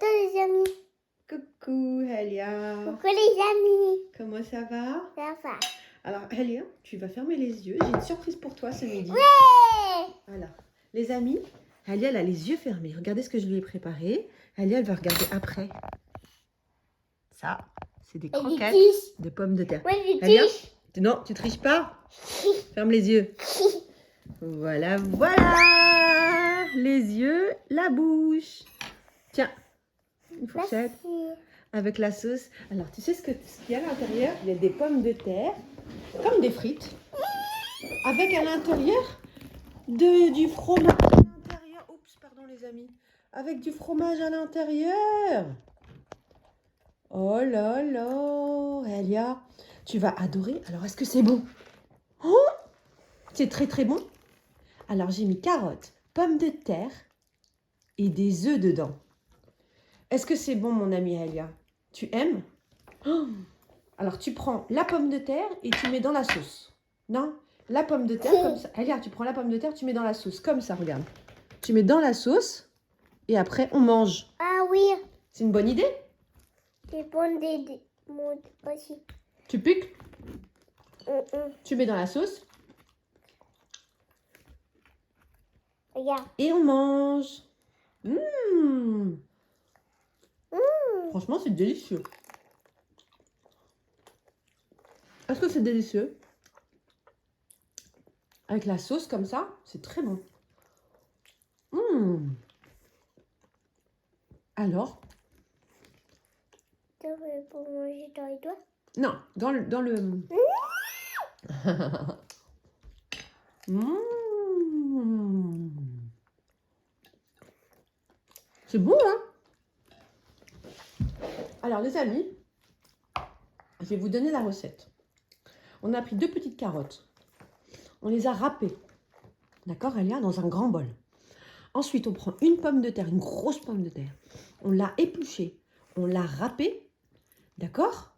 Attends les amis. Coucou Elia. Coucou les amis. Comment ça va? Ça va. Alors Elia, tu vas fermer les yeux. J'ai une surprise pour toi ce midi. Ouais. Voilà. Les amis, Elia elle a les yeux fermés. Regardez ce que je lui ai préparé. Elia elle va regarder après. Ça, c'est des croquettes de pommes de terre. Ouais, Elia, non, tu triches pas. Ferme les yeux. Voilà, voilà. Les yeux, la bouche. Tiens, une fourchette. Avec la sauce. Alors, tu sais ce qu'il y a à l'intérieur? Il y a des pommes de terre, comme des frites, avec à l'intérieur du fromage à l'intérieur. Oups, pardon les amis. Avec du fromage à l'intérieur. Oh là là, Elia, tu vas adorer. Alors, est-ce que c'est bon? Oh, c'est très très bon. Alors, j'ai mis carottes, pommes de terre et des œufs dedans. Est-ce que c'est bon, mon ami Elia? Tu aimes? Oh, alors, tu prends la pomme de terre et tu mets dans la sauce. Non? La pomme de terre, comme ça. Elia, tu prends la pomme de terre, tu mets dans la sauce. Comme ça, regarde. Tu mets dans la sauce et après, on mange. Ah oui. C'est une bonne idée? C'est bon des aussi. Tu piques, tu mets dans la sauce Regarde. et on mange. Mmh. Franchement, c'est délicieux. Est-ce que c'est délicieux? Avec la sauce comme ça, c'est très bon. Mmh. Alors? Tu veux pour manger dans les doigts? Non, dans le... Mmh. C'est bon, hein? Alors, les amis, je vais vous donner la recette. On a pris 2 petites carottes. On les a râpées. D'accord, Elia, dans un grand bol. Ensuite, on prend une pomme de terre, une grosse pomme de terre. On l'a épluchée. On l'a râpée. D'accord?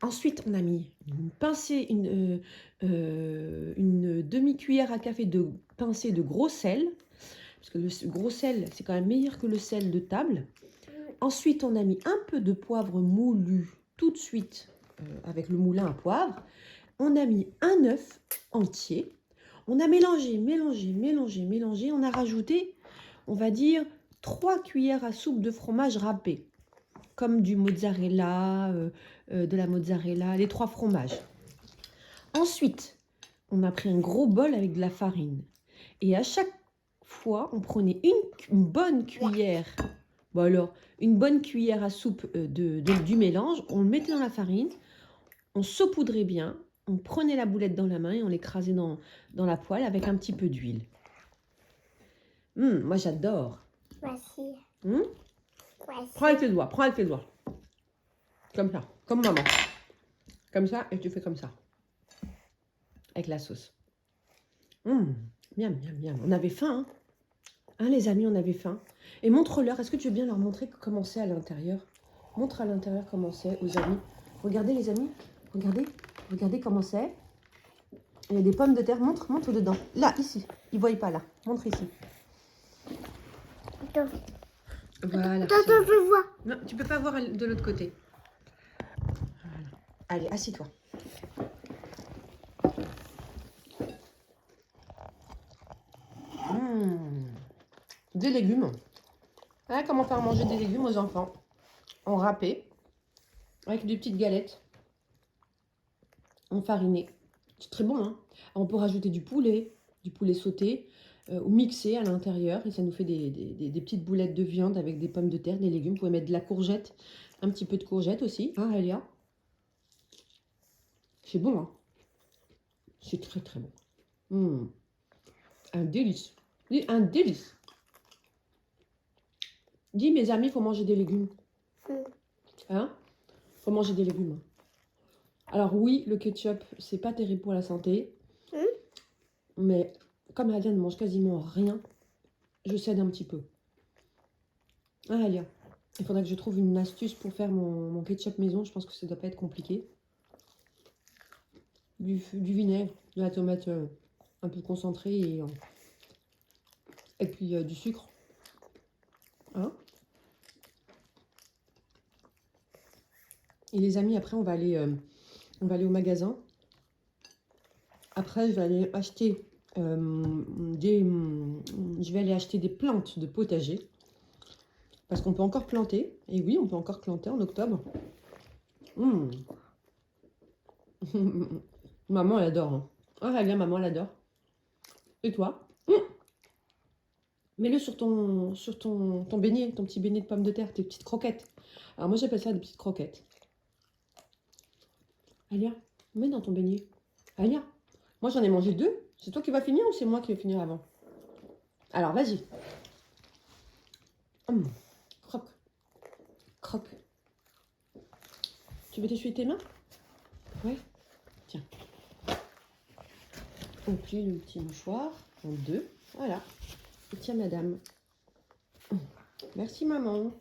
Ensuite, on a mis une pincée, une demi-cuillère à café de pincée de gros sel. Parce que le gros sel, c'est quand même meilleur que le sel de table. Ensuite, on a mis un peu de poivre moulu tout de suite avec le moulin à poivre. On a mis un œuf entier. On a mélangé, mélangé, mélangé, mélangé. On a rajouté, on va dire, 3 cuillères à soupe de fromage râpé. Comme du mozzarella, de la mozzarella, les 3 fromages. Ensuite, on a pris un gros bol avec de la farine. Et à chaque fois, on prenait une bonne cuillère. Bon alors, une bonne cuillère à soupe du mélange. On le mettait dans la farine. On saupoudrait bien. On prenait la boulette dans la main et on l'écrasait dans la poêle avec un petit peu d'huile. Moi, j'adore. Voici. Voici. Prends avec les doigts, prends avec les doigts. Comme ça, comme maman. Comme ça, et tu fais comme ça. Avec la sauce. Bien, bien, bien. On avait faim, hein, les amis, on avait faim. Et montre-leur, est-ce que tu veux bien leur montrer comment c'est à l'intérieur? Montre à l'intérieur comment c'est aux amis. Regardez, les amis. Regardez, regardez comment c'est. Il y a des pommes de terre. Montre, montre dedans. Là, ici. Ils ne voient pas, là. Montre ici. Attends. Voilà. Attends, je vois. Non, tu peux pas voir de l'autre côté. Voilà. Allez, assis-toi. Des légumes. Voilà comment faire manger des légumes aux enfants. En râpé. Avec des petites galettes. En fariné. C'est très bon, hein. On peut rajouter du poulet sauté. Ou mixé à l'intérieur. Et ça nous fait des petites boulettes de viande avec des pommes de terre, des légumes. Vous pouvez mettre de la courgette. Un petit peu de courgette aussi. Hein, Elia? C'est bon, hein. C'est très, très bon. Un délice. Un délice. Dis, mes amis, il faut manger des légumes. Hein? Il faut manger des légumes. Alors oui, le ketchup, c'est pas terrible pour la santé. Mais comme Alia ne mange quasiment rien, je cède un petit peu. Ah, Alia, il faudrait que je trouve une astuce pour faire mon ketchup maison. Je pense que ça doit pas être compliqué. Du vinaigre, de la tomate un peu concentrée et puis du sucre. Hein? Et les amis, après, on va aller au magasin. Après, je vais aller acheter je vais aller acheter des plantes de potager. Parce qu'on peut encore planter. Et oui, on peut encore planter en octobre. Mmh. Maman, elle adore. Hein. Oh, regarde, maman, elle adore. Et toi? Mets-le sur ton beignet, ton petit beignet de pommes de terre, tes petites croquettes. Alors moi, j'appelle ça des petites croquettes. Alia, mets dans ton beignet. Alia, moi j'en ai mangé 2. C'est toi qui vas finir ou c'est moi qui vais finir avant? Alors, vas-y. Croque. Croque. Tu veux t'essuyer tes mains? Ouais. Tiens. On plie le petit mouchoir en 2. Voilà. Et tiens, madame. Merci, maman.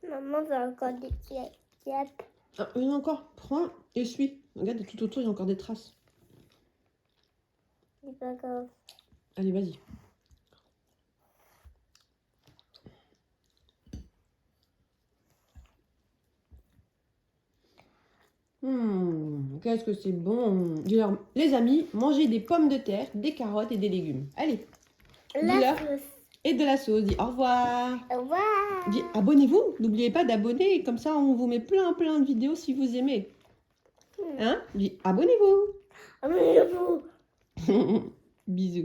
Maman veut encore des yep. Ah, il y en a encore. Prends, essuie. Regarde, tout autour, il y a encore des traces. C'est pas grave. Allez, vas-y. Qu'est-ce que c'est bon. Dis-leur, les amis, mangez des pommes de terre, des carottes et des légumes. Allez. La Dis-leur. sauce. Et de la sauce. Dis au revoir. Au revoir. Dis abonnez-vous. N'oubliez pas d'abonner. Comme ça, on vous met plein de vidéos si vous aimez. Hein? Dis abonnez-vous. Abonnez-vous. Bisous.